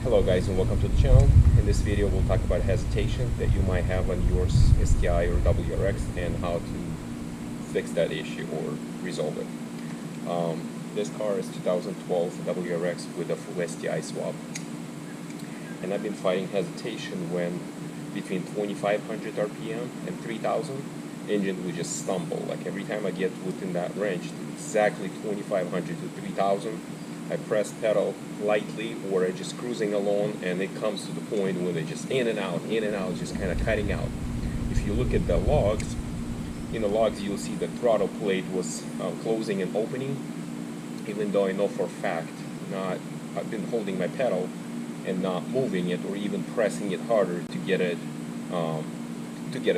Hello guys, and welcome to the channel. In this video we'll talk about hesitation that you might have on your STI or WRX and how to fix that issue or resolve it. This car is 2012 WRX with a full STI swap, and I've been fighting hesitation when between 2500 RPM and 3000 engine would just stumble. Like every time I get within that range, exactly 2500 to 3000, I press pedal lightly or I'm just cruising along, and it comes to the point where they're just in and out, just kind of cutting out. If you look at the logs, in the logs you'll see the throttle plate was closing and opening, even though I know for a fact I've been holding my pedal and not moving it or even pressing it harder to get it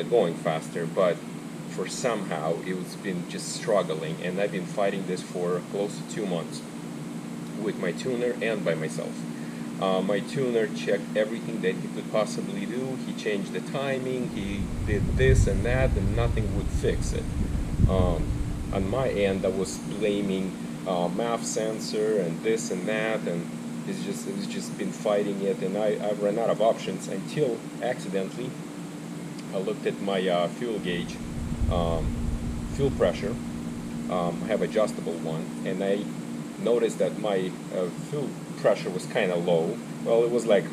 going faster, but for somehow it's been just struggling, and I've been fighting this for close to 2 months with my tuner and by myself. My tuner checked everything that he could possibly do. He changed the timing, he did this and that, and nothing would fix it. On my end, I was blaming MAF sensor and this and that, and it's just been fighting it, and I ran out of options until accidentally I looked at my fuel gauge, fuel pressure. I have adjustable one, and I noticed that my fuel pressure was kind of low. Well, it was like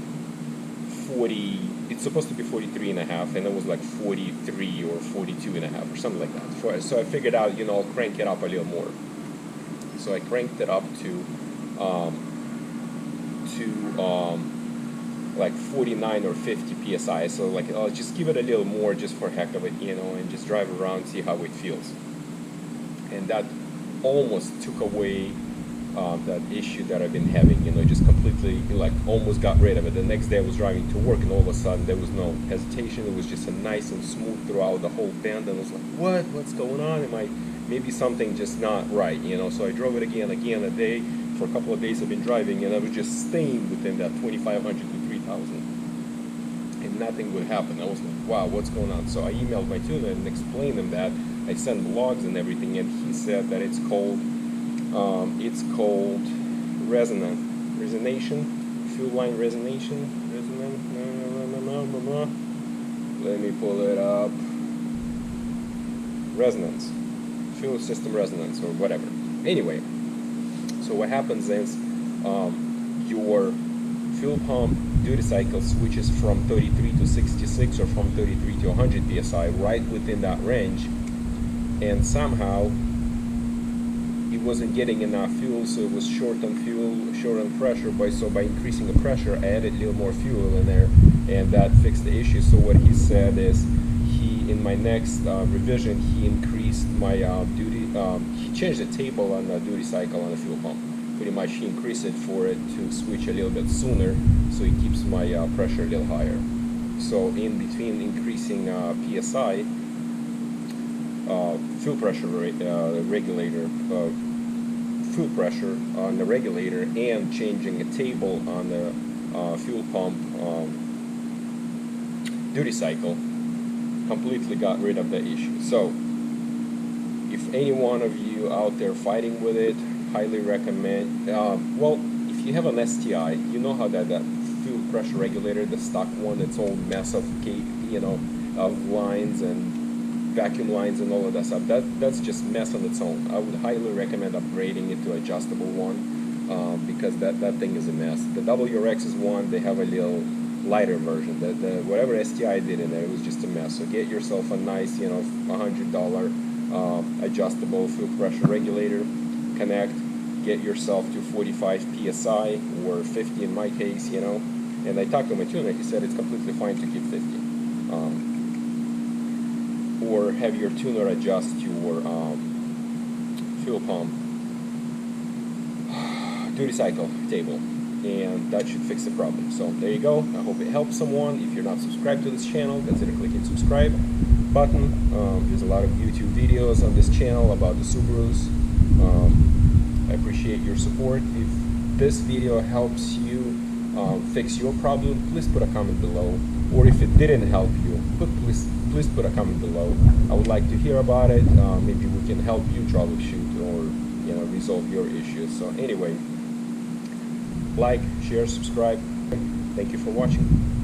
40, it's supposed to be 43 and a half, and it was like 43 or 42 and a half or something like that. So I figured out, I'll crank it up a little more. So I cranked it up to like 49 or 50 psi. So like I'll just give it a little more just for heck of it, and just drive around, see how it feels. And that almost took away that issue that I've been having, just completely, like, almost got rid of it. The next day I was driving to work, and all of a sudden there was no hesitation. It was just a nice and smooth throughout the whole bend, and I was like, what's going on? Maybe something just not right, So I drove it again a day. For a couple of days I've been driving, and I was just staying within that 2500 to 3000, and nothing would happen. I was like, wow, what's going on? So I emailed my tuner and explained him that. I sent the logs and everything, and he said that it's called resonation, fuel line resonation. Let me pull it up. Resonance, fuel system resonance, or whatever. Anyway, so what happens is your fuel pump duty cycle switches from 33 to 66 or from 33 to 100 psi, right within that range, and somehow it wasn't getting enough fuel, so it was short on fuel, short on pressure. So by increasing the pressure, I added a little more fuel in there, and that fixed the issue. So what he said is, in my next revision, he increased my he changed the table on the duty cycle on the fuel pump. Pretty much he increased it for it to switch a little bit sooner, so it keeps my pressure a little higher. So in between increasing PSI, fuel pressure regulator, fuel pressure on the regulator, and changing a table on the fuel pump duty cycle, completely got rid of the issue. So if any one of you out there fighting with it, highly recommend, well, if you have an STI, you know how that fuel pressure regulator, the stock one, it's all mess of of lines and vacuum lines and all of that stuff. That's just mess on its own. I would highly recommend upgrading it to adjustable one, because that thing is a mess. The WRX is one, they have a little lighter version. The whatever STI did in there, it was just a mess. So get yourself a nice, $100 adjustable fuel pressure regulator, connect, get yourself to 45 psi or 50 in my case, and I talked to my tuner, he said it's completely fine to keep 50. Or have your tuner adjust your fuel pump duty cycle table, and that should fix the problem. So there you go. I hope it helps someone. If you're not subscribed to this channel, consider clicking subscribe button. There's a lot of YouTube videos on this channel about the Subarus. I appreciate your support. If this video helps you fix your problem, please put a comment below. Or if it didn't help you, please put a comment below. I would like to hear about it. Maybe we can help you troubleshoot or resolve your issues. So anyway, like, share, subscribe. Thank you for watching.